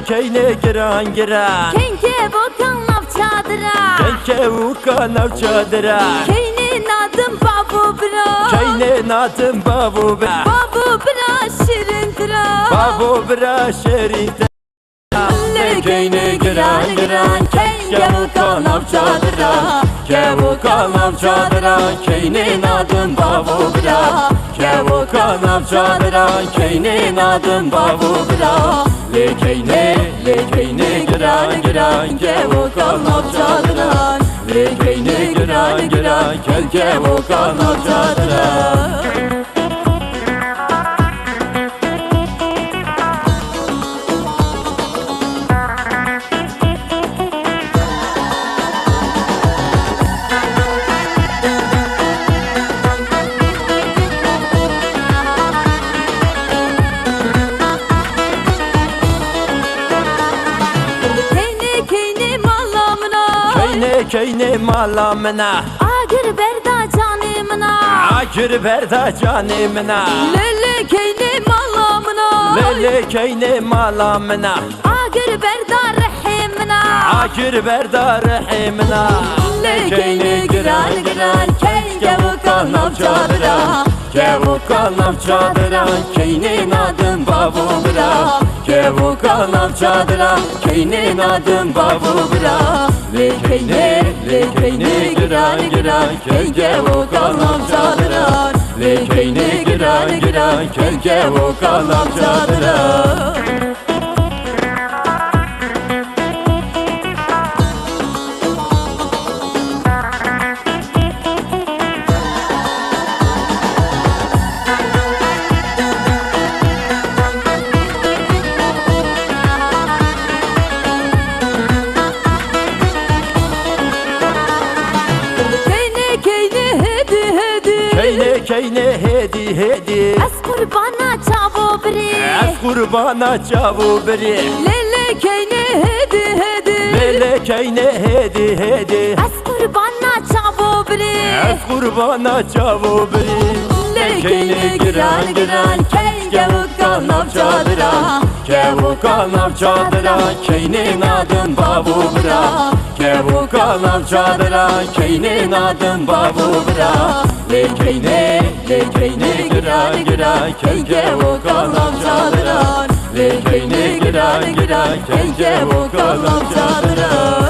keyne giran giran Kenge bokan nav çadıra Kenge vuka nav çadıra Keyne nadım babu bra Keyne nadım babu bra Babu bra şirin tıra Babu bra şerin Keyne giran giran Kenge bokan nav çadıra Kevuka nav çadıra Keyne nadım babu bra Kevuka nav çadıra Keyne nadım babu bra Lekeyne giran giran Kevuka nav çadıra Lekeyne giran giran Kevuka nav çadıra Keyne malamına Agir berda canımına Agir berda canımına Lele keyne malamına Lele keyne malamına Agir berda rahimına Agir berda rahimına Keyne giran giran Kenge vuka nav çadıra Kevuka nav çadıra Keyne nadım babu bra Kevuka nav çadıra Keyne nadım babu bra Lekeyne giran giran Kenge vuka nav çadıra Lekeyne giran giran Kenge vuka nav çadıra Keyne hedi hedi Az kurbana çabu biri Az kurbana çabu biri Lele keyne hedi hedi Lele keyne hedi hedi Az kurbana çabu biri Az kurbana çabu biri Keyne giran giran Kenge vuka nav çadıra Kevuka nav çadıra Keyne nadım babu bra Kevuka nav çadıra Keyne nadım babu bra Lekeyne giran giran Kenge vuka nav çadıra Lekeyne giran giran Kenge vuka nav çadıra